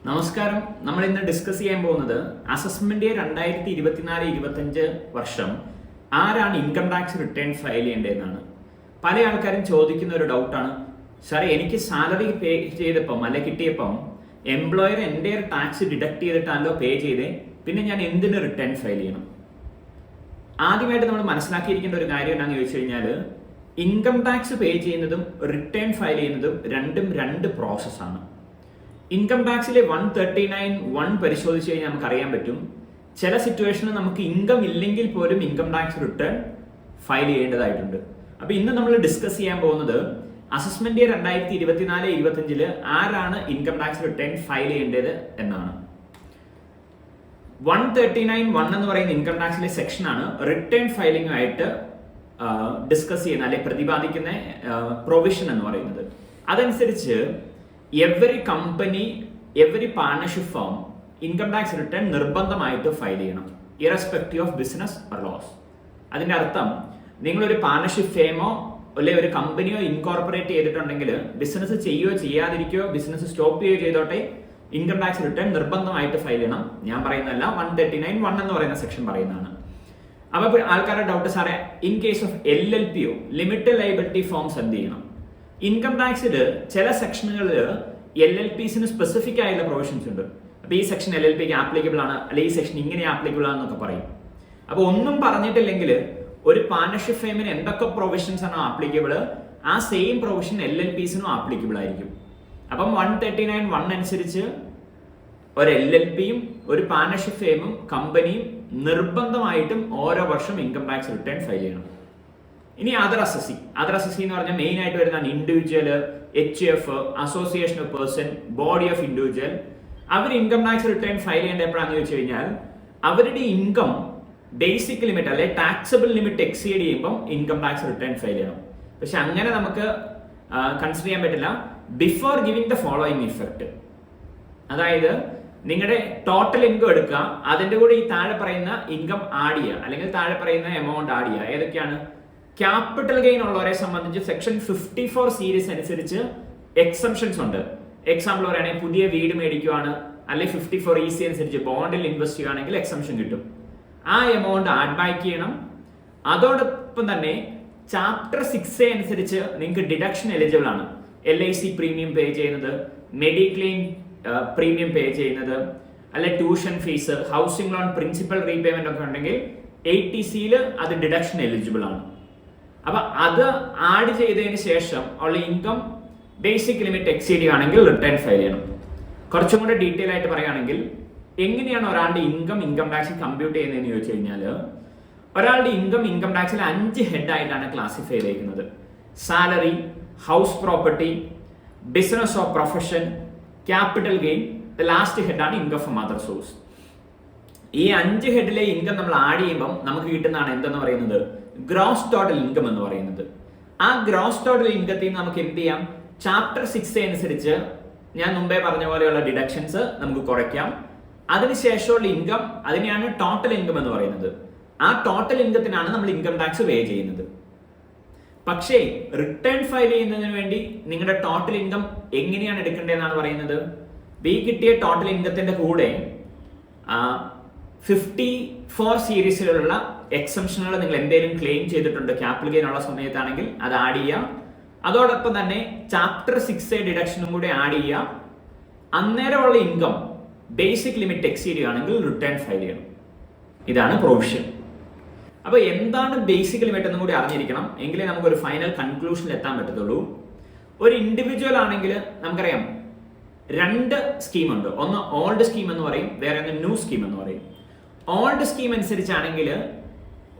നമസ്കാരം. നമ്മൾ ഇന്ന് ഡിസ്കസ് ചെയ്യാൻ പോകുന്നത് അസസ്മെന്റ് 2024-25 വർഷം ആരാണ് ഇൻകം ടാക്സ് റിട്ടേൺ ഫയൽ ചെയ്യേണ്ടതെന്നാണ്. പല ആൾക്കാരും ചോദിക്കുന്ന ഒരു ഡൗട്ടാണ്, സാറേ എനിക്ക് സാലറി പേ ചെയ്തപ്പം അല്ലെ കിട്ടിയപ്പം എംപ്ലോയർ എൻ്റെ ടാക്സ് ഡിഡക്ട് ചെയ്തിട്ടാണല്ലോ പേ ചെയ്തേ, പിന്നെ ഞാൻ എന്തിന് റിട്ടേൺ ഫയൽ ചെയ്യണം? ആദ്യമായിട്ട് നമ്മൾ മനസ്സിലാക്കിയിരിക്കേണ്ട ഒരു കാര്യം എന്താണെന്ന് ചോദിച്ചു കഴിഞ്ഞാൽ, ഇൻകം ടാക്സ് പേ ചെയ്യുന്നതും റിട്ടേൺ ഫയൽ ചെയ്യുന്നതും രണ്ടും രണ്ട് പ്രോസസ്സാണ്. ഇൻകം ടാക്സിലെ 139(1) പരിശോധിച്ച് കഴിഞ്ഞാൽ നമുക്ക് അറിയാൻ പറ്റും, ചില സിറ്റുവേഷനിൽ നമുക്ക് ഇൻകം ഇല്ലെങ്കിൽ പോലും ഇൻകം ടാക്സ് റിട്ടേൺ ഫയൽ ചെയ്യേണ്ടതായിട്ടുണ്ട്. അപ്പൊ ഇന്ന് നമ്മൾ ഡിസ്കസ് ചെയ്യാൻ പോകുന്നത് അസസ്മെന്റ് 2024-25 ആരാണ് ഇൻകം ടാക്സ് റിട്ടേൺ ഫയൽ ചെയ്യേണ്ടത് എന്നാണ്. 139(1) എന്ന് പറയുന്ന ഇൻകം ടാക്സിലെ സെക്ഷനാണ് റിട്ടേൺ ഫയലിംഗുമായിട്ട് ഡിസ്കസ് ചെയ്യുന്ന അല്ലെങ്കിൽ പ്രതിപാദിക്കുന്ന പ്രൊവിഷൻ എന്ന് പറയുന്നത്. അതനുസരിച്ച് every company, every partnership firm income tax return നിർബന്ധമായിട്ട് ഫയൽ ചെയ്യണം, irrespective of business or loss. അതിന്റെ അർത്ഥം, നിങ്ങളൊരു പാർട്ണർഷിപ്പ് ഫേമോ അല്ലെങ്കിൽ ഒരു കമ്പനിയോ ഇൻകോർപ്പറേറ്റ് ചെയ്തിട്ടുണ്ടെങ്കിൽ ബിസിനസ് ചെയ്യുകയോ ചെയ്യാതിരിക്കുകയോ ബിസിനസ് സ്റ്റോപ്പ് ചെയ്യുകയോ ചെയ്തോട്ടെ, ഇൻകം ടാക്സ് റിട്ടേൺ നിർബന്ധമായിട്ട് ഫയൽ ചെയ്യണം. ഞാൻ പറയുന്നതല്ല, 139(1) എന്ന് പറയുന്ന സെക്ഷൻ പറയുന്നതാണ്. അപ്പോൾ ആൾക്കാരുടെ ഡൗട്ട്, സാറേ in case of LLPO limited liability forms എന്ത് ചെയ്യണം? ഇൻകം ടാക്സിൽ ചില സെക്ഷനുകളിൽ LLPസിന് സ്പെസിഫിക് ആയിട്ടുള്ള പ്രൊവിഷൻസ് ഉണ്ട്. അപ്പൊ ഈ സെക്ഷൻ LLPക്ക് ആപ്ലിക്കബിൾ ആണ്, അല്ലെങ്കിൽ ഈ സെക്ഷൻ ഇങ്ങനെ ആപ്ലിക്കബിൾ ആണെന്നൊക്കെ പറയും. അപ്പൊ ഒന്നും പറഞ്ഞിട്ടില്ലെങ്കിൽ ഒരു പാർട്ണർഷിപ്പ് ഫേമിന് എന്തൊക്കെ പ്രൊവിഷൻസ് ആണോ ആപ്ലിക്കബിൾ, ആ സെയിം പ്രൊവിഷൻ LLPസിനും ആപ്ലിക്കബിൾ ആയിരിക്കും. അപ്പം 139(1) അനുസരിച്ച് ഒരു LLPയും ഒരു പാർട്ണർഷിപ്പ് ഫേമും കമ്പനിയും നിർബന്ധമായിട്ടും ഓരോ വർഷം ഇൻകം ടാക്സ് റിട്ടേൺ ഫയൽ ചെയ്യണം. ഇനി അതർ അസസി എന്ന് പറഞ്ഞാൽ മെയിൻ ആയിട്ട് വരുന്നതാണ് individual, HF, association of person, body of individual. അവർ ഇൻകം ടാക്സ് റിട്ടേൺ ഫയൽ ചെയ്യേണ്ട എപ്പോഴാന്ന് ചോദിച്ചു കഴിഞ്ഞാൽ, അവരുടെ ഇൻകം ബേസിക് ലിമിറ്റ് അല്ലെ ടാക്സബിൾ ലിമിറ്റ് എക്സീഡ് ചെയ്യുമ്പോൾ ഇൻകം ടാക്സ് റിട്ടേൺ ഫയൽ ചെയ്യണം. പക്ഷെ അങ്ങനെ നമുക്ക് കൺസിഡർ ചെയ്യാൻ പറ്റില്ല before giving the following effect. അതായത് നിങ്ങളുടെ ടോട്ടൽ ഇൻകം എടുക്കുക, അതിന്റെ കൂടെ ഈ താഴെ പറയുന്ന ഇൻകം ആഡ് ചെയ്യുക, അല്ലെങ്കിൽ താഴെ പറയുന്ന എമൗണ്ട് ആഡ് ചെയ്യുക. ഏതൊക്കെയാണ്? ക്യാപിറ്റൽ ഗെയിൻ ഉള്ളവരെ സംബന്ധിച്ച് സെക്ഷൻ 54 സീരീസ് അനുസരിച്ച് എക്സംഷൻസ് ഉണ്ട്. എക്സാമ്പിൾ പറയുകയാണെങ്കിൽ പുതിയ വീട് മേടിക്കുവാണ്, അല്ലെങ്കിൽ 54 EC അനുസരിച്ച് ബോണ്ടിൽ ഇൻവെസ്റ്റ് ചെയ്യുകയാണെങ്കിൽ എക്സംഷൻ കിട്ടും. ആ എമൗണ്ട് ആഡ് ബാക്ക് ചെയ്യണം. അതോടൊപ്പം തന്നെ ചാപ്റ്റർ 6A അനുസരിച്ച് നിങ്ങൾക്ക് ഡിഡക്ഷൻ എലിജിബിൾ ആണ്. LIC പ്രീമിയം പേ ചെയ്യുന്നത്, മെഡിക്ലെയിം പ്രീമിയം പേ ചെയ്യുന്നത്, അല്ലെ tuition fees, housing loan principal repayment ഒക്കെ ഉണ്ടെങ്കിൽ 80Cയിൽ അത് ഡിഡക്ഷൻ എലിജിബിൾ ആണ്. അപ്പൊ അത് ആഡ് ചെയ്തതിന് ശേഷം ഉള്ള ഇൻകം ബേസിക് ലിമിറ്റ് എക്സീഡ് ചെയ്യുകയാണെങ്കിൽ റിട്ടേൺ ഫയൽ ചെയ്യണം. കുറച്ചും കൂടെ ഡീറ്റെയിൽ ആയിട്ട് പറയുകയാണെങ്കിൽ, എങ്ങനെയാണ് ഒരാളുടെ ഇൻകം ടാക്സ് കമ്പ്യൂട്ട് ചെയ്യുന്നതെന്ന് ചോദിച്ചു കഴിഞ്ഞാൽ, ഒരാളുടെ ഇൻകം ടാക്സിൽ 5 ഹെഡ് ആയിട്ടാണ് ക്ലാസിഫൈ ചെയ്തിരിക്കുന്നത്. Salary, house property, business of profession, capital gain, last ഹെഡാണ് ഇൻകം ഫ്രം അതർ സോഴ്സ്. ഈ 5 ഹെഡിലെ ഇൻകം നമ്മൾ ആഡ് ചെയ്യുമ്പോൾ നമുക്ക് കിട്ടുന്നതാണ് എന്തെന്ന് പറയുന്നത് ഗ്രോസ് ടോട്ടൽ ഇൻകം എന്ന് പറയുന്നത്. ആ ഗ്രോസ് ടോട്ടൽ ഇൻകത്തിൽ നമുക്ക് എന്ത് ചെയ്യാം? ചാപ്റ്റർ 6A അനുസരിച്ച് ഞാൻ മുമ്പേ പറഞ്ഞ പോലെയുള്ള ഡിഡക്ഷൻസ് നമുക്ക് കുറയ്ക്കാം. അതിനുശേഷമുള്ള ഇൻകം, അതിനെയാണ് ടോട്ടൽ ഇൻകം എന്ന് പറയുന്നത്. ആ ടോട്ടൽ ഇൻകത്തിനാണ് നമ്മൾ ഇൻകം ടാക്സ് പേ ചെയ്യുന്നത്. പക്ഷേ റിട്ടേൺ ഫയൽ ചെയ്യുന്നതിന് വേണ്ടി നിങ്ങളുടെ ടോട്ടൽ ഇൻകം എങ്ങനെയാണ് എടുക്കേണ്ടതെന്നാണ് പറയുന്നത്. ഈ കിട്ടിയ ടോട്ടൽ ഇൻകത്തിന്റെ കൂടെ 54 സീരീസിലുള്ള എക്സംഷനുകൾ നിങ്ങൾ എന്തെങ്കിലും ക്ലെയിം ചെയ്തിട്ടുണ്ട് ക്യാപിറ്റൽ ഗെയിൻ ഉള്ള സമയത്താണെങ്കിൽ അത് ആഡ് ചെയ്യുക. അതോടൊപ്പം തന്നെ ചാപ്റ്റർ 6A ഡിഡക്ഷനും കൂടെ ആഡ് ചെയ്യുക. അന്നേരമുള്ള ഇൻകം ബേസിക് ലിമിറ്റ് എക്സീഡ് ചെയ്യുകയാണെങ്കിൽ റിട്ടേൺ ഫയൽ ചെയ്യണം. ഇതാണ് പ്രൊവിഷൻ. അപ്പൊ എന്താണ് ബേസിക് ലിമിറ്റ് എന്നും കൂടി അറിഞ്ഞിരിക്കണം, എങ്കിലേ നമുക്ക് ഒരു ഫൈനൽ കൺക്ലൂഷനിൽ എത്താൻ പറ്റത്തുള്ളൂ. ഒരു ഇൻഡിവിജ്വൽ ആണെങ്കിൽ നമുക്കറിയാം 2 സ്കീമുണ്ട്. ഒന്ന് ഓൾഡ് സ്കീം എന്ന് പറയും, വേറെ ഒന്ന് ന്യൂ സ്കീം എന്ന് പറയും. ഓൾഡ് സ്കീം അനുസരിച്ചാണെങ്കിൽ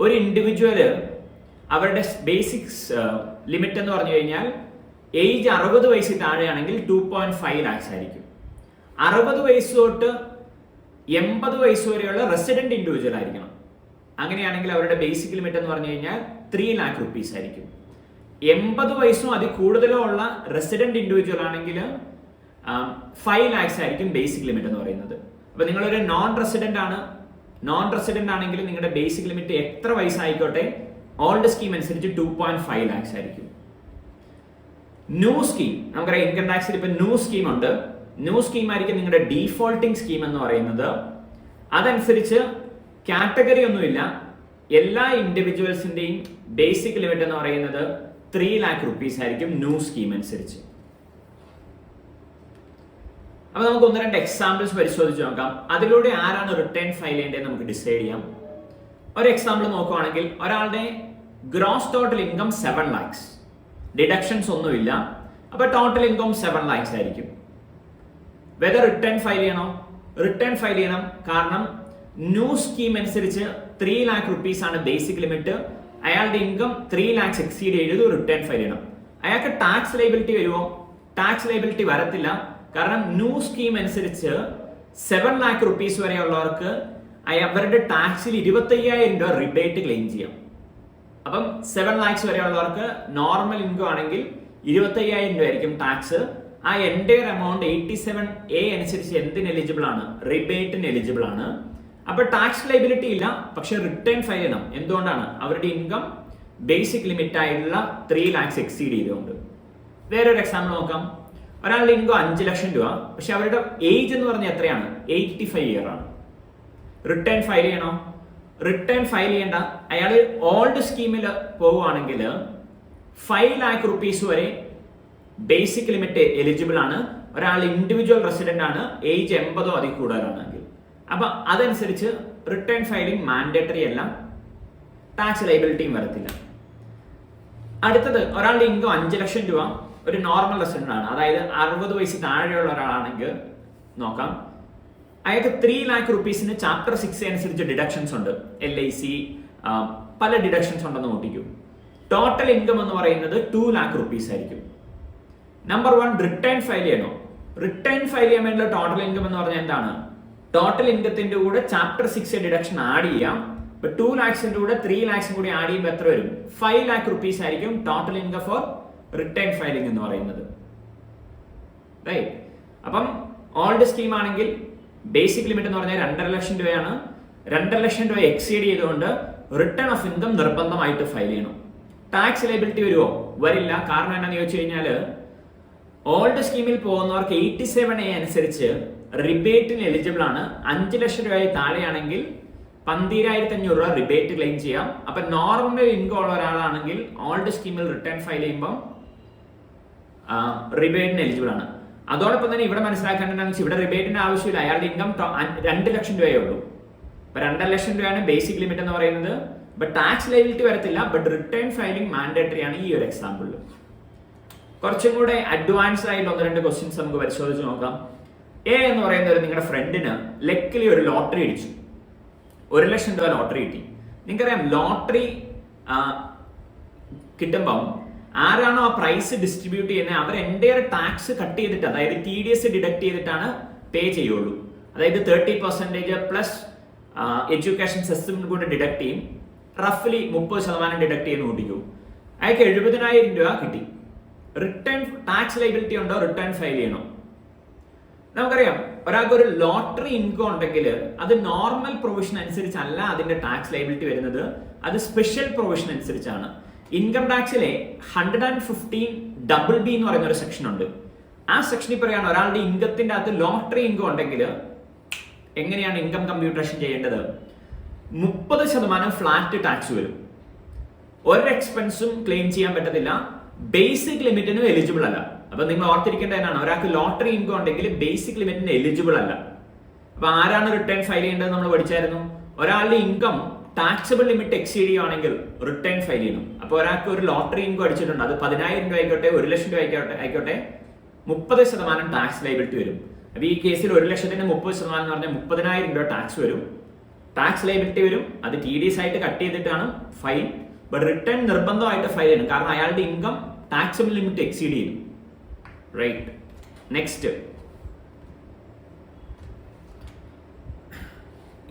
ഒരു ഇൻഡിവിജ്വല് അവരുടെ ബേസിക്സ് ലിമിറ്റ് എന്ന് പറഞ്ഞു കഴിഞ്ഞാൽ ഏജ് 60 വയസ്സിൽ താഴെയാണെങ്കിൽ 2.5 lakhs ആയിരിക്കും. 60 വയസ്സ് തൊട്ട് 80 വയസ്സ് വരെയുള്ള റെസിഡന്റ് ഇൻഡിവിജ്വൽ ആയിരിക്കണം. അങ്ങനെയാണെങ്കിൽ അവരുടെ ബേസിക് ലിമിറ്റ് എന്ന് പറഞ്ഞു കഴിഞ്ഞാൽ 3 lakh rupees ആയിരിക്കും. 80 വയസ്സും അതിൽ കൂടുതലോ ഉള്ള റെസിഡന്റ് ഇൻഡിവിജ്വൽ ആണെങ്കിൽ 5 lakhs ആയിരിക്കും ബേസിക് ലിമിറ്റ് എന്ന് പറയുന്നത്. അപ്പൊ നിങ്ങളൊരു നോൺ റെസിഡന്റ് ആണെങ്കിൽ നിങ്ങളുടെ ബേസിക് ലിമിറ്റ് എത്ര വയസ്സായിക്കോട്ടെ, ഓൾഡ് സ്കീം അനുസരിച്ച് 2.5 lakhs ആയിരിക്കും. ന്യൂ സ്കീം നമുക്കറിയാം, ഇൻകം ടാക്സിൽ ഇപ്പൊ ന്യൂ സ്കീം ഉണ്ട്. ന്യൂ സ്കീം ആയിരിക്കും നിങ്ങളുടെ ഡീഫോൾട്ടിംഗ് സ്കീം എന്ന് പറയുന്നത്. അതനുസരിച്ച് കാറ്റഗറി ഒന്നുമില്ല, എല്ലാ ഇൻഡിവിജ്വൽസിന്റെയും ബേസിക് ലിമിറ്റ് എന്ന് പറയുന്നത് 3 lakh rupees ആയിരിക്കും ന്യൂ സ്കീം അനുസരിച്ച്. അപ്പൊ നമുക്ക് 1-2 എക്സാമ്പിൾസ് പരിശോധിച്ച് നോക്കാം. അതിലൂടെ ആരാണ് റിട്ടേൺ ഫയൽ ചെയ്യേണ്ടത് നമുക്ക് ഡിസൈഡ് ചെയ്യാം. ഒരു എക്സാമ്പിൾ നോക്കുവാണെങ്കിൽ ഒരാളുടെ gross total income 7 lakhs, deductions ഒന്നുമില്ല. അപ്പൊ ടോട്ടൽ ഇൻകം 7 lakhs ആയിരിക്കും. വെദർ റിട്ടേൺ ഫയൽ ചെയ്യണോ? റിട്ടേൺ ഫയൽ ചെയ്യണം. കാരണം ന്യൂ സ്കീം അനുസരിച്ച് 3 lakh rupees ആണ് ബേസിക് ലിമിറ്റ്. അയാളുടെ ഇൻകം 3 lakhs എക്സീഡ് ചെയ്ത് റിട്ടേൺ ഫയൽ ചെയ്യണം. അയാൾക്ക് ടാക്സ് ലയബിലിറ്റി വരുമോ? ടാക്സ് ലയബിലിറ്റി വരത്തില്ല. കാരണം ന്യൂ സ്കീം അനുസരിച്ച് 7 lakh rupees വരെയുള്ളവർക്ക് അവരുടെ ടാക്സിൽ 25,000 രൂപ റിബേറ്റ് ക്ലെയിം ചെയ്യാം. അപ്പം 7 lakhs വരെയുള്ളവർക്ക് നോർമൽ ഇൻകം ആണെങ്കിൽ 25,000 രൂപ ആയിരിക്കും ടാക്സ്. ആ എൻറ്റയർ എമൗണ്ട് 87A അനുസരിച്ച് എന്തിന് എലിജിബിൾ ആണ്? റിബേറ്റിന് എലിജിബിൾ ആണ്. അപ്പൊ ടാക്സ് ലയബിലിറ്റി ഇല്ല, പക്ഷെ റിട്ടേൺ ഫയൽ ചെയ്യണം. എന്തുകൊണ്ടാണ്? അവരുടെ ഇൻകം ബേസിക് ലിമിറ്റ് ആയിട്ടുള്ള 3 lakhs എക്സീഡ് ചെയ്തുകൊണ്ട്. വേറൊരു എക്സാമ്പിൾ നോക്കാം. ഒരാളുടെ ഇൻകം 5 ലക്ഷം രൂപ, പക്ഷെ അവരുടെ ഏജ് എന്ന് പറഞ്ഞാൽ എത്രയാണ്? 85 year ആണ്. റിട്ടേൺ ഫയൽ ചെയ്യണോ? റിട്ടേൺ ഫയൽ ചെയ്യേണ്ട. അയാൾ ഓൾഡ് സ്കീമിൽ പോവുകയാണെങ്കിൽ 5 lakh rupees വരെ ബേസിക് ലിമിറ്റ് എലിജിബിൾ ആണ്. ഒരാൾ ഇൻഡിവിജ്വൽ റെസിഡന്റ് ആണ്, ഏജ് 80 അതിൽ കൂടുതലാണെങ്കിൽ. അപ്പൊ അതനുസരിച്ച് റിട്ടേൺ ഫയലിംഗ് മാൻഡേറ്ററി അല്ല, ടാക്സ് ലയബിലിറ്റിയും വരത്തില്ല. അടുത്തത് ഒരാളുടെ ഇൻകം 5 ലക്ഷം രൂപ, ഒരു നോർമൽ റെസിഡന്റ് ആണ്, അതായത് 60 വയസ്സ് താഴെയുള്ള ഒരാളാണെങ്കിൽ നോക്കാം. അയാൾക്ക് 3 lakh rupees ചാപ്റ്റർ 6 അനുസരിച്ച് ഡിഡക്ഷൻസ് ഉണ്ട്. LIC പല ഡിഡക്ഷൻസ് ഉണ്ടെന്ന് നോട്ടിക്കും. ടോട്ടൽ ഇൻകം എന്ന് പറയുന്നത് 2 lakh rupees ആയിരിക്കും. നമ്പർ 1, റിട്ടേൺ ഫയൽ ചെയ്യണോ? റിട്ടേൺ ഫയൽ ചെയ്യാൻ വേണ്ടിയുള്ള ടോട്ടൽ ഇൻകം എന്ന് പറഞ്ഞാൽ എന്താണ്? ടോട്ടൽ ഇൻകത്തിന്റെ കൂടെ ചാപ്റ്റർ 6 ഡിഡക്ഷൻ ആഡ് ചെയ്യാം. ഇപ്പൊ 2 lakhsന്റെ കൂടെ 3 lakhs കൂടി ആഡ് ചെയ്യുമ്പോൾ എത്ര വരും? 5 lakh rupees ആയിരിക്കും total income four return filing എന്ന് പറയുന്നത്. റൈറ്റ്. അപ്പം ഓൾഡ് സ്കീം ആണെങ്കിൽ ബേസിക് ലിമിറ്റ് എന്ന് പറഞ്ഞാൽ 2.5 ലക്ഷം രൂപയാണ്. 2.5 ലക്ഷം രൂപ എക്സീഡ് ചെയ്തുകൊണ്ട് റിട്ടേൺ ഓഫ് ഇൻകം നിർബന്ധമായിട്ട് ഫയൽ ചെയ്യണം. ടാക്സ് ലയബിലിറ്റി വരുമോ? വരില്ല. കാരണം എന്താണെന്ന് ചോദിച്ചു കഴിഞ്ഞാൽ ഓൾഡ് സ്കീമിൽ പോകുന്നവർക്ക് 87A അനുസരിച്ച് റിബേറ്റിന് എലിജിബിൾ ആണ്. 5 ലക്ഷം രൂപയായി താഴെയാണെങ്കിൽ 12,500 രൂപ റിബേറ്റ് ക്ലെയിം ചെയ്യാം. അപ്പൊ നോർമൽ ഇൻകം ഉള്ള ഒരാളാണെങ്കിൽ ഓൾഡ് സ്കീമിൽ റിട്ടേൺ ഫയൽ ചെയ്യുമ്പോൾ റിബേറ്റിന് എലിജിബിൾ ആണ്. അതോടൊപ്പം തന്നെ ഇവിടെ മനസ്സിലാക്കേണ്ടതെന്ന് ഇവിടെ റിബേറ്റിന്റെ ആവശ്യമില്ല. അയാളുടെ ഇൻകം 2 ലക്ഷം രൂപയേ ഉള്ളൂ. അപ്പൊ 2.5 ലക്ഷം രൂപയാണ് ബേസിക് ലിമിറ്റ് എന്ന് പറയുന്നത്. ബട്ട് ടാക്സ് ലയബിലിറ്റി വരത്തില്ല, ബട്ട് റിട്ടേൺ ഫയലിംഗ് മാൻഡേറ്ററി ആണ് ഈ ഒരു എക്സാമ്പിളിൽ. കുറച്ചും കൂടെ അഡ്വാൻസ്ഡ് ആയിട്ട് 1-2 ക്വസ്റ്റ്യൻസ് നമുക്ക് പരിശോധിച്ച് നോക്കാം. എ എന്ന് പറയുന്നത് നിങ്ങളുടെ ഫ്രണ്ടിന് ലക്കിലി ഒരു ലോട്ടറി അടിച്ചു, 1 ലക്ഷം രൂപ ലോട്ടറി കിട്ടി. നിങ്ങൾക്കറിയാം ലോട്ടറി കിട്ടുമ്പം ആരാണോ ആ പ്രൈസ് ഡിസ്ട്രിബ്യൂട്ട് ചെയ്യുന്നത് അവർ എൻ്റെയർ ടാക്സ് കട്ട് ചെയ്തിട്ട്, അതായത് TDS ഡിഡക്ട് ചെയ്തിട്ടാണ് പേ ചെയ്യുള്ളൂ. അതായത് 30% പ്ലസ് എഡ്യൂക്കേഷൻ സിസ്റ്റം കൂടെ ഡിഡക്ട് ചെയ്യും. റഫ്ലി 30% ഡിഡക്ട് ചെയ്യുന്ന കൂട്ടിക്കൂ. അയാൾക്ക് 70,000 രൂപ കിട്ടി. റിട്ടേൺ ടാക്സ് ലയബിലിറ്റി ഉണ്ടോ? റിട്ടേൺ ഫയൽ ചെയ്യണോ? നമുക്കറിയാം ഒരാൾക്ക് ഒരു ലോട്ടറി ഇൻകം ഉണ്ടെങ്കിൽ അത് നോർമൽ പ്രൊവിഷൻ അനുസരിച്ചല്ല അതിന്റെ ടാക്സ് ലയബിലിറ്റി വരുന്നത്, അത് സ്പെഷ്യൽ പ്രൊവിഷൻ അനുസരിച്ചാണ്. ഇൻകം ടാക്സിലെ 115(b) എന്ന് പറയുന്ന ഒരു സെക്ഷൻ ഉണ്ട്. ആ സെക്ഷനിൽ പറയാണ് ഒരാളുടെ ഇൻകത്തിന്റെ അകത്ത് ലോട്ടറി ഇൻകം ഉണ്ടെങ്കിൽ എങ്ങനെയാണ് ഇൻകം കമ്പ്യൂട്ടേഷൻ ചെയ്യേണ്ടത്? 30% ഫ്ലാറ്റ് ടാക്സ് വരും. ഒരു എക്സ്പെൻസും ക്ലെയിം ചെയ്യാൻ പറ്റത്തില്ല. ബേസിക് ലിമിറ്റിനും എലിജിബിൾ അല്ല. അപ്പൊ നിങ്ങൾ ഓർത്തിരിക്കേണ്ടതാണ്, ഒരാൾക്ക് ലോട്ടറി ഇൻകം ഉണ്ടെങ്കിൽ ബേസിക് ലിമിറ്റിന് എലിജിബിൾ അല്ല. അപ്പൊ ആരാണ് റിട്ടേൺ ഫയൽ ചെയ്യേണ്ടത് നമ്മൾ പഠിച്ചായിരുന്നു. ഒരാളുടെ ഇൻകം ടാക്സബിൾ ലിമിറ്റ് എക്സീഡ് ചെയ്യുകയാണെങ്കിൽ റിട്ടേൺ ഫയൽ ചെയ്യണം. അപ്പൊ ഒരാൾക്ക് ഒരു ലോട്ടറി ഇൻകം അടിച്ചിട്ടുണ്ട്, അത് 10,000 രൂപ ആയിക്കോട്ടെ 1 ലക്ഷം രൂപ ആയിക്കോട്ടെ 30% ടാക്സ് ലയബിലിറ്റി വരും. അപ്പൊ ഈ കേസിൽ 1 ലക്ഷത്തിന് 30% എന്ന് പറഞ്ഞാൽ 30,000 രൂപ ടാക്സ് വരും, ടാക്സ് ലയബിലിറ്റി വരും. അത് TDS ആയിട്ട് കട്ട് ചെയ്തിട്ടാണ് ഫൈൻ. ബട്ട് റിട്ടേൺ നിർബന്ധമായിട്ട് ഫയൽ ചെയ്യണം, കാരണം അയാളുടെ ഇൻകം ടാക്സബിൾ ലിമിറ്റ് എക്സീഡ് ചെയ്യും. റൈറ്റ്. നെക്സ്റ്റ്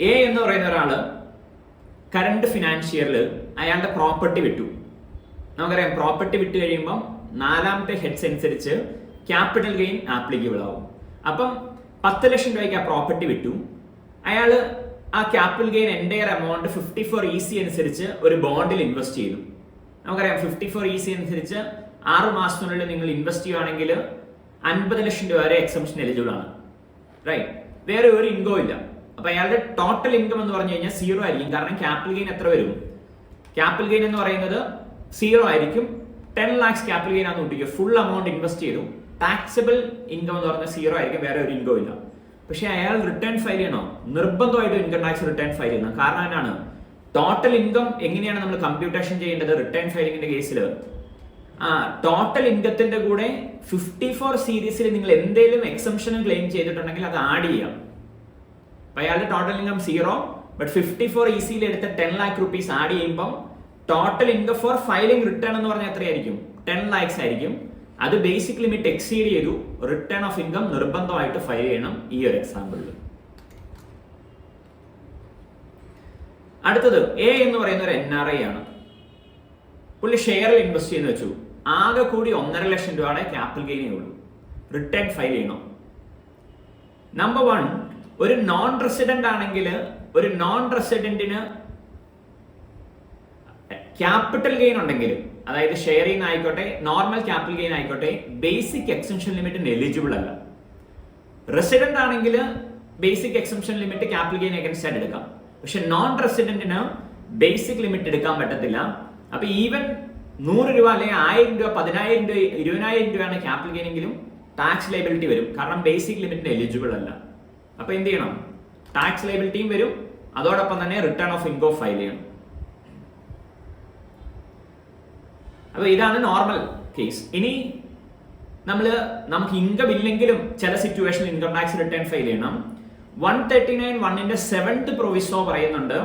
എ എന്ന് പറയുന്ന ഒരാള് കറണ്ട് ഫിനാൻഷ്യറിൽ അയാളുടെ പ്രോപ്പർട്ടി വിറ്റു. നമുക്കറിയാം പ്രോപ്പർട്ടി വിറ്റ് കഴിയുമ്പം 4ാമത്തെ ഹെഡ്സ് അനുസരിച്ച് ക്യാപിറ്റൽ ഗെയിൻ ആപ്ലിക്കബിൾ ആവും. അപ്പം 10 ലക്ഷം രൂപയ്ക്ക് ആ പ്രോപ്പർട്ടി വിറ്റു. അയാള് ആ capital gain entire amount 54EC അനുസരിച്ച് ഒരു ബോണ്ടിൽ ഇൻവെസ്റ്റ് ചെയ്തു. നമുക്കറിയാം 54EC അനുസരിച്ച് 6 മാസത്തിനുള്ളിൽ നിങ്ങൾ ഇൻവെസ്റ്റ് ചെയ്യുകയാണെങ്കിൽ 50 ലക്ഷം രൂപ വരെ എക്സംഷൻ എലിജിബിൾ ആണ്, റൈറ്റ്? വേറെ ഒരു ഇൻകം ഇല്ല. അപ്പൊ അയാളുടെ ടോട്ടൽ ഇൻകം എന്ന് പറഞ്ഞു കഴിഞ്ഞാൽ 0 ആയിരിക്കും. കാരണം ക്യാപിറ്റൽ ഗെയിൻ എത്ര വരും? ക്യാപിറ്റൽ ഗെയിൻ എന്ന് പറയുന്നത് 0 ആയിരിക്കും. 10 lakhs ക്യാപിറ്റൽ ഗെയിൻ ആണെന്ന് കൂട്ടിക്കുക, ഫുൾ എമൗണ്ട് ഇൻവെസ്റ്റ് ചെയ്തു. ടാക്സബിൾ ഇൻകം എന്ന് പറഞ്ഞാൽ 0 ആയിരിക്കും, വേറെ ഒരു ഇൻകം ഇല്ല. പക്ഷെ അയാൾ റിട്ടേൺ ഫയൽ ചെയ്യണോ? നിർബന്ധമായിട്ടും ഇൻകം ടാക്സ് റിട്ടേൺ ഫയൽ ചെയ്യണം. കാരണം എന്താണ്? ടോട്ടൽ ഇൻകം എങ്ങനെയാണ് നമ്മൾ കമ്പ്യൂട്ടേഷൻ ചെയ്യേണ്ടത് റിട്ടേൺ ഫയലിംഗിന്റെ കേസിൽ? ടോട്ടൽ ഇൻകത്തിന്റെ കൂടെ 54 സീരീസിൽ നിങ്ങൾ എന്തെങ്കിലും എക്സംഷൻ ക്ലെയിം ചെയ്തിട്ടുണ്ടെങ്കിൽ അത് ആഡ് ചെയ്യാം. അപ്പൊ അയാളുടെ ടോട്ടൽ ഇൻകം 0, ബട്ട് 54 ഈസിയിൽ എടുത്ത 10 lakh rupees ആഡ് ചെയ്യുമ്പോൾ total income four filing return എന്ന് പറഞ്ഞാൽ എത്രയായിരിക്കും? 10 lakhs ആയിരിക്കും. അത് ബേസിക് ലിമിറ്റ് എക്സീഡ് ചെയ്തു, റിട്ടേൺ ഓഫ് ഇൻകം നിർബന്ധമായിട്ട് ഫയൽ ചെയ്യണം ഈ ഒരു എക്സാമ്പിളിൽ. അടുത്തത് എ എന്ന് പറയുന്ന ഒരു NRI ആണ്. പുള്ളി ഷെയറിൽ ഇൻവെസ്റ്റ് ചെയ്യുന്ന വെച്ചു. ആകെ കൂടി 1.5 ലക്ഷം രൂപയുടെ ക്യാപിറ്റൽ ഗെയിനേ ഉള്ളൂ. റിട്ടേൺ ഫയൽ ചെയ്യണം. നമ്പർ 1, ഒരു നോൺ റെസിഡന്റ് ആണെങ്കിൽ ഒരു നോൺ റെസിഡന്റിന് ക്യാപിറ്റൽ ഗെയിൻ ഉണ്ടെങ്കിൽ, അതായത് ഷെയറിംഗ് ആയിക്കോട്ടെ നോർമൽ ക്യാപിറ്റൽ ഗെയിൻ ആയിക്കോട്ടെ, ബേസിക് എക്സംഷൻ ലിമിറ്റിന് എലിജിബിൾ അല്ല. റെസിഡന്റ് ആണെങ്കിൽ basic exemption limit capital gain against ആയിട്ട് എടുക്കാം. പക്ഷെ നോൺ റെസിഡന്റിന് ബേസിക് ലിമിറ്റ് എടുക്കാൻ പറ്റത്തില്ല. അപ്പൊ ഈവൻ 100 രൂപ അല്ലെങ്കിൽ 1000 രൂപ 10,000 രൂപ 20,000 രൂപയാണ് ക്യാപിറ്റൽ ഗെയിനെങ്കിലും ടാക്സ് ലയബിലിറ്റി വരും. കാരണം ബേസിക് ലിമിറ്റിന് എലിജിബിൾ അല്ല. അപ്പൊ എന്ത് ചെയ്യണം? ടാക്സ് ലയബിലിറ്റിയും വരും, അതോടൊപ്പം തന്നെ റിട്ടേൺ ഓഫ് ഇൻകം ഫയൽ ചെയ്യണം. അപ്പൊ ഇതാണ് നോർമൽ കേസ്. ഇനി നമുക്ക് ഇൻകം ഇല്ലെങ്കിലും ചില സിറ്റുവേഷനിൽ ഇൻകം ടാക്സ് റിട്ടേൺ ഫയൽ ചെയ്യണം. 139(1)ന്റെ 7th പ്രൊവിസോ പറയുന്നുണ്ട്,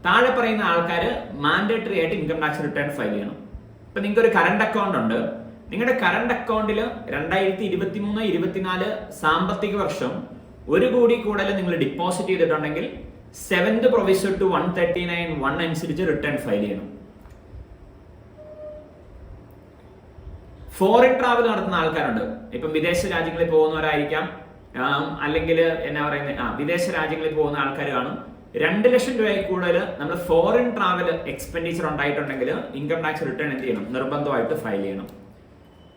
താഴെ പറയുന്ന ആൾക്കാർ മാൻഡേറ്ററി ആയിട്ട് ഇൻകം ടാക്സ് റിട്ടേൺ ഫയൽ ചെയ്യണം. ഇപ്പൊ നിങ്ങൾക്ക് ഒരു കറണ്ട് അക്കൗണ്ട് ഉണ്ട്. നിങ്ങളുടെ കറണ്ട് അക്കൗണ്ടിൽ 2023-24 സാമ്പത്തിക വർഷം 1 കോടി കൂടുതൽ നിങ്ങൾ ഡെപ്പോസിറ്റ് ചെയ്തിട്ടുണ്ടെങ്കിൽ 7th പ്രൊവിസോ ടു 139(1) അനുസരിച്ച് റിട്ടേൺ ഫയൽ ചെയ്യണം. ഫോറിൻ ട്രാവൽ നടത്തുന്ന ആൾക്കാരുണ്ട്. ഇപ്പം വിദേശ രാജ്യങ്ങളിൽ പോകുന്നവരായിരിക്കാം, അല്ലെങ്കിൽ എന്നാ പറയുന്നത്, വിദേശ രാജ്യങ്ങളിൽ പോകുന്ന ആൾക്കാർ കാണും. 2 ലക്ഷം രൂപയിൽ കൂടുതൽ നമ്മൾ ഫോറിൻ ട്രാവൽ എക്സ്പെൻഡിച്ചർ ഉണ്ടായിട്ടുണ്ടെങ്കിൽ ഇൻകം ടാക്സ് റിട്ടേൺ എന്ത് ചെയ്യണം? നിർബന്ധമായിട്ട് ഫയൽ ചെയ്യണം.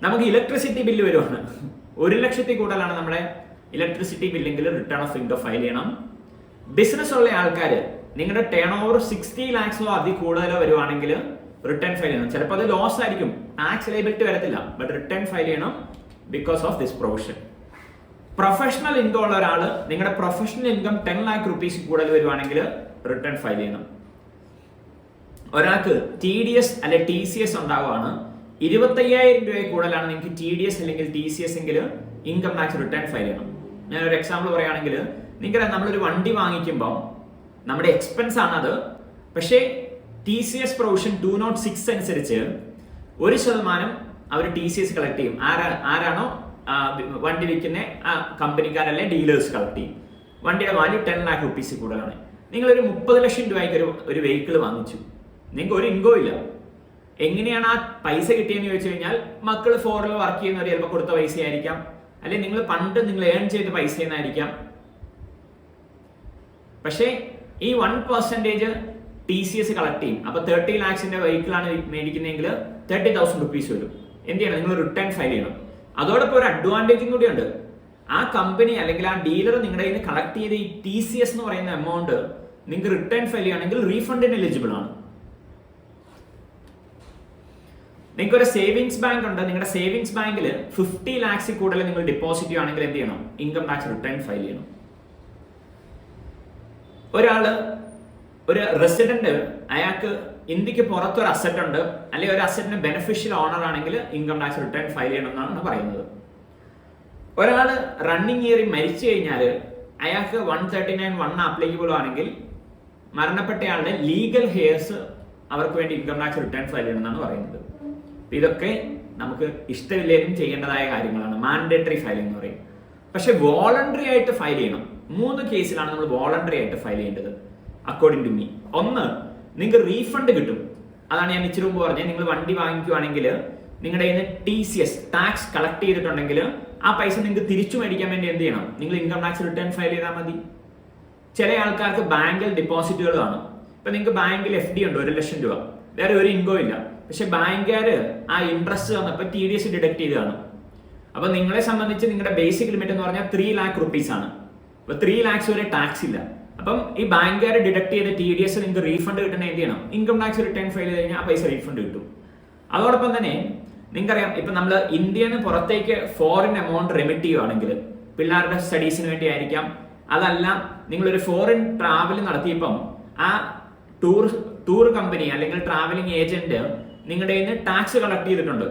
നമുക്ക് ഇലക്ട്രിസിറ്റി ബില്ല് വരുവാണ്, 1 ലക്ഷത്തിൽ കൂടുതലാണ് നമ്മുടെ ഇലക്ട്രിസിറ്റി ബില്ലെങ്കിൽ റിട്ടേൺ ഓഫ് ഇൻകം ഫയൽ ചെയ്യണം. ബിസിനസ് ഉള്ള ആൾക്കാർ നിങ്ങളുടെ ടേൺ ഓവർ 60 lakhsോ അതിൽ കൂടുതലോ വരുവാണെങ്കിൽ റിട്ടേൺ ഫയൽ ചെയ്യണം. ചിലപ്പോൾ അത് ലോസ് ആയിരിക്കും, ടാക്സ് ലയബിലിറ്റി വരത്തില്ല, ബട്ട് റിട്ടേൺ ഫയൽ ചെയ്യണം because of this provision. Professional income ഉള്ള ഒരാൾ നിങ്ങളുടെ പ്രൊഫഷണൽ ഇൻകം 10 lakh rupees കൂടുതൽ വരുവാണെങ്കിൽ റിട്ടേൺ ഫയൽ ചെയ്യണം. ഒരാൾക്ക് TDS അല്ലെ TCS ഉണ്ടാവുകയാണ്, 25,000 രൂപയിൽ കൂടുതലാണ് നിങ്ങൾക്ക് TDS അല്ലെങ്കിൽ TCS എങ്കിൽ ഇൻകം ടാക്സ് റിട്ടേൺ ഫയൽ ചെയ്യണം. ഞാനൊരു എക്സാമ്പിൾ പറയുകയാണെങ്കിൽ, നിങ്ങൾക്ക് നമ്മളൊരു വണ്ടി വാങ്ങിക്കുമ്പോൾ നമ്മുടെ എക്സ്പെൻസ് ആണത്, പക്ഷേ TCS പ്രൊവിഷൻ 206 അനുസരിച്ച് 1% അവർ TCS കളക്ട് ചെയ്യും. ആരാണോ വണ്ടി വിൽക്കുന്ന കമ്പനിക്കാരല്ലേ ഡീലേഴ്സ് കളക്ട് ചെയ്യും. വണ്ടിയുടെ വാല്യൂ 10 lakh rupees കൂടുതലാണ്. നിങ്ങളൊരു 30 ലക്ഷം രൂപയ്ക്ക് ഒരു വെഹിക്കിൾ വാങ്ങിച്ചു, നിങ്ങൾക്ക് ഒരു ഇൻകം ഇല്ല. എങ്ങനെയാണ് ആ പൈസ കിട്ടിയെന്ന് ചോദിച്ചു കഴിഞ്ഞാൽ, മക്കൾ ഫോറിൽ വർക്ക് ചെയ്യുന്നവർ ചിലപ്പോൾ കൊടുത്ത പൈസ ആയിരിക്കാം, അല്ലെങ്കിൽ നിങ്ങൾ പണ്ട് ഏൺ ചെയ്ത പൈസ എന്നായിരിക്കാം. പക്ഷേ ഈ 1% TCS കളക്ട് ചെയ്യും. അപ്പൊ 30 lakhsന്റെ വെഹിക്കിളാണ് മേടിക്കുന്നതെങ്കിൽ 30,000 rupees വരും. എന്ത് ചെയ്യണം? നിങ്ങൾ റിട്ടേൺ ഫയൽ ചെയ്യണം. അതോടൊപ്പം ഒരു അഡ്വാൻറ്റേജും കൂടിയുണ്ട്. ആ കമ്പനി അല്ലെങ്കിൽ ആ ഡീലർ നിങ്ങളുടെ കയ്യിൽ നിന്ന് കളക്ട് ചെയ്ത ഈ TCS എന്ന് പറയുന്ന എമൗണ്ട് നിങ്ങൾക്ക് റിട്ടേൺ ഫയൽ ചെയ്യുകയാണെങ്കിൽ റീഫണ്ടിന് എലിജിബിൾ ആണ്. നിങ്ങൾക്ക് ഒരു സേവിങ്സ് ബാങ്ക് ഉണ്ട്, നിങ്ങളുടെ സേവിങ്സ് ബാങ്കിൽ 50 lakhs കൂടുതൽ നിങ്ങൾ ഡെപ്പോസിറ്റ് ചെയ്യുകയാണെങ്കിൽ എന്ത് ചെയ്യണം? ഇൻകം ടാക്സ് റിട്ടേൺ ഫയൽ ചെയ്യണം. ഒരു റെസിഡന്റ് അയാൾക്ക് ഇന്ത്യക്ക് പുറത്തൊരു അസറ്റ് ഉണ്ട്, അല്ലെങ്കിൽ ഒരു അസറ്റിന് ബെനിഫിഷ്യൽ ഓണർ ആണെങ്കിൽ ഇൻകം ടാക്സ് റിട്ടേൺ ഫയൽ ചെയ്യണം എന്നാണ് പറയുന്നത്. ഒരാൾ റണ്ണിങ് ഇയറിൽ മരിച്ചു കഴിഞ്ഞാൽ അയാൾക്ക് 139(1) ആപ്ലിക്കബിൾ ആണെങ്കിൽ മരണപ്പെട്ടയാളുടെ ലീഗൽ ഹെയർസ് അവർക്ക് വേണ്ടി ഇൻകം ടാക്സ് റിട്ടേൺ ഫയൽ ചെയ്യണം എന്നാണ് പറയുന്നത്. ഇതൊക്കെ നമുക്ക് ഇഷ്ടമില്ലേലും ചെയ്യേണ്ടതായ കാര്യങ്ങളാണ്, മാൻഡേറ്ററി ഫയലിംഗ് എന്ന് പറയും. പക്ഷെ വോളണ്ടറി ആയിട്ട് ഫയൽ ചെയ്യണം. 3 കേസിലാണ് നമ്മൾ വോളണ്ടറി ആയിട്ട് ഫയൽ ചെയ്യേണ്ടത് അക്കോർഡിംഗ് ടു മീ. ഒന്ന്, നിങ്ങൾക്ക് റീഫണ്ട് കിട്ടും. അതാണ് ഞാൻ ഇച്ചിരി മുമ്പ് പറഞ്ഞത്. നിങ്ങൾ വണ്ടി വാങ്ങിക്കുവാണെങ്കിൽ നിങ്ങളുടെ കയ്യിൽ നിന്ന് TCS ടാക്സ് കളക്ട് ചെയ്തിട്ടുണ്ടെങ്കിൽ ആ പൈസ നിങ്ങൾക്ക് തിരിച്ചു മേടിക്കാൻ വേണ്ടി എന്ത് ചെയ്യണം? നിങ്ങൾ ഇൻകം ടാക്സ് റിട്ടേൺ ഫയൽ ചെയ്താൽ മതി. ചില ആൾക്കാർക്ക് ബാങ്കിൽ ഡെപ്പോസിറ്റുകൾ കാണും. ഇപ്പൊ നിങ്ങൾക്ക് ബാങ്കിൽ FD ഉണ്ട് 1 ലക്ഷം രൂപ, വേറെ ഒരു ഇൻകം ഇല്ല. പക്ഷെ ബാങ്കുകാർ ആ ഇൻട്രസ്റ്റ് വന്നപ്പോൾ TDS ഡിഡക്ട് ചെയ്ത് കാണും. അപ്പൊ നിങ്ങളെ സംബന്ധിച്ച് നിങ്ങളുടെ ബേസിക് ലിമിറ്റ് എന്ന് പറഞ്ഞാൽ 3 lakh rupees ആണ്. അപ്പൊ 3 lakhs വരെ ടാക്സ് ഇല്ല. അപ്പം ഈ ബാങ്കുകാർ ഡിഡക്ട് ചെയ്ത TDS നിങ്ങൾക്ക് റീഫണ്ട് കിട്ടണേ എന്ത് ചെയ്യണം? ഇൻകം ടാക്സ് റിട്ടേൺ ഫയൽ ചെയ്ത് കഴിഞ്ഞാൽ ആ പൈസ റീഫണ്ട് കിട്ടും. അതോടൊപ്പം തന്നെ നിങ്ങൾക്കറിയാം, ഇപ്പൊ നമ്മൾ ഇന്ത്യന്ന് പുറത്തേക്ക് ഫോറിൻ എമൗണ്ട് റെമിറ്റ് ചെയ്യുവാണെങ്കിൽ പിള്ളേരുടെ സ്റ്റഡീസിന് വേണ്ടി ആയിരിക്കാം, അതല്ല നിങ്ങളൊരു ഫോറിൻ ട്രാവൽ നടത്തിയപ്പം ആ ടൂർ കമ്പനി അല്ലെങ്കിൽ ട്രാവലിംഗ് ഏജന്റ് നിങ്ങളുടെ കയ്യിൽ നിന്ന് ടാക്സ് കളക്ട് ചെയ്തിട്ടുണ്ട്.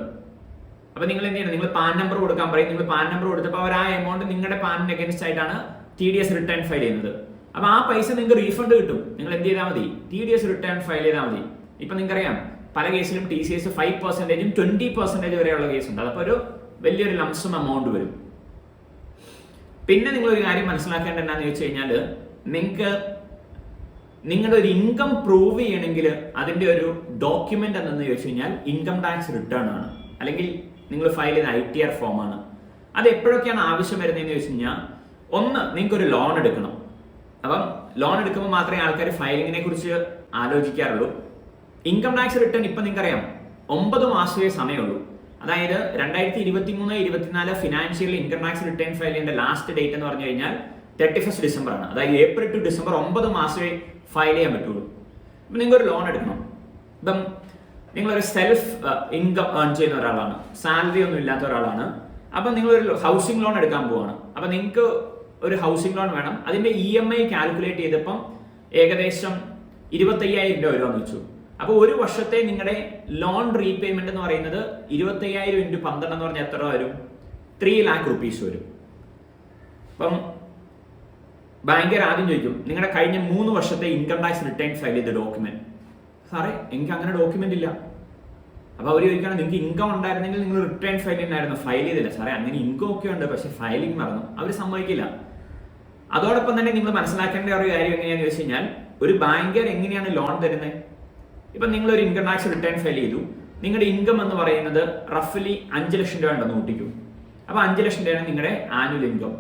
അപ്പൊ നിങ്ങൾ എന്ത് ചെയ്യണം? നിങ്ങൾ പാൻ നമ്പർ കൊടുക്കാൻ പറയും. നിങ്ങൾ പാൻ നമ്പർ കൊടുത്തപ്പോൾ അവർ ആ എമൗണ്ട് നിങ്ങളുടെ പാനിന് അഗേൻസ്റ്റ് ആയിട്ടാണ് TDS റിട്ടേൺ ഫയൽ ചെയ്യുന്നത്. അപ്പൊ ആ പൈസ നിങ്ങൾക്ക് റീഫണ്ട് കിട്ടും. നിങ്ങൾ എന്ത് ചെയ്താൽ മതി? TDS റിട്ടേൺ ഫയൽ ചെയ്താൽ മതി. ഇപ്പൊ നിങ്ങൾക്കറിയാം, പല കേസിലും TCS 5%-ഉം 20% വരെയുള്ള കേസുണ്ട്. അതപ്പോൾ ഒരു വലിയൊരു ലംസം എമൗണ്ട് വരും. പിന്നെ നിങ്ങൾ ഒരു കാര്യം മനസ്സിലാക്കേണ്ടത് എന്താണെന്ന് ചോദിച്ചു കഴിഞ്ഞാൽ, നിങ്ങൾക്ക് നിങ്ങളുടെ ഒരു ഇൻകം പ്രൂവ് ചെയ്യണമെങ്കിൽ അതിന്റെ ഒരു ഡോക്യുമെന്റ് എന്തെന്ന് ചോദിച്ചു കഴിഞ്ഞാൽ ഇൻകം ടാക്സ് റിട്ടേൺ ആണ്, അല്ലെങ്കിൽ നിങ്ങൾ ഫയൽ ചെയ്ത ITR ഫോം ആണ്. അത് എപ്പോഴൊക്കെയാണ് ആവശ്യം വരുന്നതെന്ന് ചോദിച്ചു കഴിഞ്ഞാൽ, ഒന്ന്, നിങ്ങൾക്ക് ഒരു ലോൺ എടുക്കണം. അപ്പം ലോൺ എടുക്കുമ്പോൾ മാത്രമേ ആൾക്കാർ ഫയലിങ്ങിനെ കുറിച്ച് ആലോചിക്കാറുള്ളൂ. ഇൻകം ടാക്സ് റിട്ടേൺ ഇപ്പം നിങ്ങൾക്കറിയാം 9 മാസമേ സമയമുള്ളൂ. അതായത് 2023-24 financial income tax return file ചെയ്യേണ്ട ലാസ്റ്റ് ഡേറ്റ് എന്ന് പറഞ്ഞു കഴിഞ്ഞാൽ 31 ഡിസംബർ ആണ്. അതായത് ഏപ്രിൽ ടു ഡിസംബർ 9 മാസമേ ഫയൽ ചെയ്യാൻ പറ്റുള്ളൂ. അപ്പം നിങ്ങൾക്കൊരു ലോൺ എടുക്കണം. ഇപ്പം നിങ്ങളൊരു സെൽഫ് ഇൻകം ഏൺ ചെയ്യുന്ന ഒരാളാണ്, സാലറി ഒന്നും ഇല്ലാത്ത ഒരാളാണ്. അപ്പം നിങ്ങളൊരു ഹൗസിംഗ് ലോൺ എടുക്കാൻ പോവാണ്. അപ്പം നിങ്ങൾക്ക് ഒരു ഹൗസിംഗ് ലോൺ വേണം. അതിന്റെ EMI കാൽക്കുലേറ്റ് ചെയ്തപ്പം ഏകദേശം 25,000 രൂപ വരുമെന്ന് വെച്ചു. അപ്പോൾ ഒരു വർഷത്തെ നിങ്ങളുടെ ലോൺ റീപേയ്മെന്റ് എന്ന് പറയുന്നത് 25,000 × 12 എന്ന് പറഞ്ഞാൽ എത്ര വരും? 3 lakh rupees വരും. അപ്പം ബാങ്കർ ആദ്യം ചോദിക്കും, നിങ്ങളുടെ കഴിഞ്ഞ 3 വർഷത്തെ ഇൻകം ടാക്സ് റിട്ടേൺ ഫയൽ ചെയ്ത ഡോക്യുമെന്റ്. സാറേ, എനിക്ക് അങ്ങനെ ഡോക്യുമെന്റ് ഇല്ല. അപ്പൊ അവർ ചോദിക്കുകയാണ്, നിങ്ങൾക്ക് ഇൻകം ഉണ്ടായിരുന്നെങ്കിൽ നിങ്ങൾ റിട്ടേൺ ഫയൽ ചെയ്തായിരുന്നു, ഫയൽ ചെയ്തില്ല. സാറേ, അങ്ങനെ ഇൻകം ഒക്കെ ഉണ്ട്, പക്ഷെ ഫയലിംഗ് മറന്നു. അവർ സമ്മതിക്കില്ല. അതോടൊപ്പം തന്നെ നിങ്ങൾ മനസ്സിലാക്കേണ്ട ഒരു കാര്യം എങ്ങനെയാണെന്ന് ചോദിച്ചു കഴിഞ്ഞാൽ, ഒരു ബാങ്കർ എങ്ങനെയാണ് ലോൺ തരുന്നത്? ഇപ്പം നിങ്ങളൊരു ഇൻകം ടാക്സ് റിട്ടേൺ ഫയൽ ചെയ്തു, നിങ്ങളുടെ ഇൻകം എന്ന് പറയുന്നത് റഫ്ലി 5 ലക്ഷം രൂപ ഉണ്ടെന്ന് കൂട്ടിക്കും. അപ്പൊ 5 ലക്ഷം രൂപയാണ് നിങ്ങളുടെ ആനുവൽ ഇൻകം.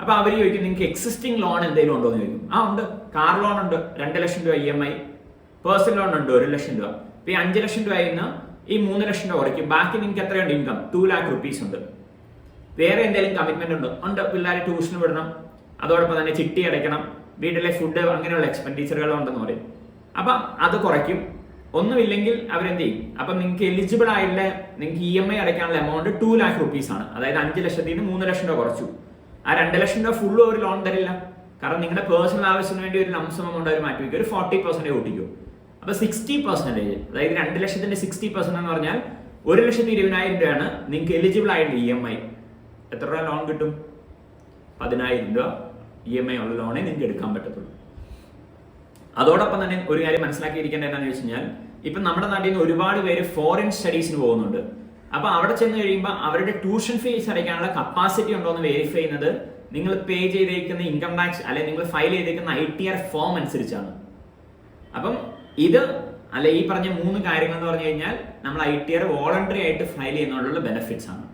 അപ്പൊ അവർ ചോദിക്കും, നിങ്ങൾക്ക് എക്സിസ്റ്റിംഗ് ലോൺ എന്തെങ്കിലും ഉണ്ടോ എന്ന് ചോദിക്കും. ഉണ്ട്, കാർ ലോൺ ഉണ്ട് 2 ലക്ഷം രൂപ EMI, പേഴ്സണൽ ലോൺ ഉണ്ട് 1 ലക്ഷം രൂപ. ഇപ്പൊ ഈ 5 ലക്ഷം രൂപയിൽ നിന്ന് ഈ 3 ലക്ഷം രൂപ കുറയ്ക്കും. ബാക്കി നിങ്ങൾക്ക് എത്രയുണ്ട് ഇൻകം? 2 lakh rupees ഉണ്ട്. വേറെ എന്തെങ്കിലും കമ്മിറ്റ്മെന്റ് ഉണ്ട്, പിള്ളേരെ ട്യൂഷന് വിടണം, അതോടൊപ്പം തന്നെ ചിട്ടി അടയ്ക്കണം, വീട്ടിലെ ഫുഡ്, അങ്ങനെയുള്ള എക്സ്പെൻഡിച്ചറുകൾ ഉണ്ടെന്ന് പറയും. അപ്പം അത് കുറയ്ക്കും. ഒന്നുമില്ലെങ്കിൽ അവരെന്ത് ചെയ്യും? അപ്പം നിങ്ങൾക്ക് എലിജിബിൾ ആയിട്ടുള്ള നിങ്ങൾക്ക് EMI അടയ്ക്കാനുള്ള എമൗണ്ട് 2 lakh rupees ആണ്. അതായത് 5 ലക്ഷത്തിൽ നിന്ന് 3 ലക്ഷം രൂപ കുറച്ചു. ആ 2 ലക്ഷം രൂപ ഫുള്ള് ഒരു ലോൺ തരില്ല. കാരണം നിങ്ങളുടെ പേഴ്സണൽ ആവശ്യത്തിന് വേണ്ടി ഒരു ലംസം എമൗണ്ട് അവർ മാറ്റി വയ്ക്കും. ഒരു 40% കൂട്ടിക്കും. അപ്പൊ 60%, അതായത് 2 ലക്ഷത്തിന്റെ 60% എന്ന് പറഞ്ഞാൽ 1,20,000 രൂപയാണ് നിങ്ങൾക്ക് എലിജിബിൾ ആയിട്ടുള്ള EMI. എത്ര രൂപ ലോൺ കിട്ടും? 10,000 രൂപ EMI ഉള്ള ലോണേ നിങ്ങൾക്ക് എടുക്കാൻ പറ്റത്തുള്ളൂ. അതോടൊപ്പം തന്നെ ഒരു കാര്യം മനസ്സിലാക്കിയിരിക്കേണ്ടത് എന്താണെന്ന് വെച്ച് കഴിഞ്ഞാൽ, ഇപ്പം നമ്മുടെ നാട്ടിൽ നിന്ന് ഒരുപാട് പേര് ഫോറിൻ സ്റ്റഡീസിന് പോകുന്നുണ്ട്. അപ്പൊ അവിടെ ചെന്ന് കഴിയുമ്പോൾ അവരുടെ ട്യൂഷൻ ഫീസ് അടയ്ക്കാനുള്ള കപ്പാസിറ്റി ഉണ്ടോ എന്ന് വെരിഫൈ ചെയ്യുന്നത് നിങ്ങൾ പേ ചെയ്തേക്കുന്ന ഇൻകം ടാക്സ് അല്ലെങ്കിൽ നിങ്ങൾ ഫയൽ ചെയ്തേക്കുന്ന ITR ഫോം അനുസരിച്ചാണ്. അപ്പം ഇത് അല്ല, ഈ പറഞ്ഞ 3 കാര്യങ്ങൾ എന്ന് പറഞ്ഞു കഴിഞ്ഞാൽ നമ്മൾ ITR വോളണ്ടറി ആയിട്ട് ഫയൽ ചെയ്യുന്നതിനുള്ള ബെനിഫിറ്റ്സ് ആണ്.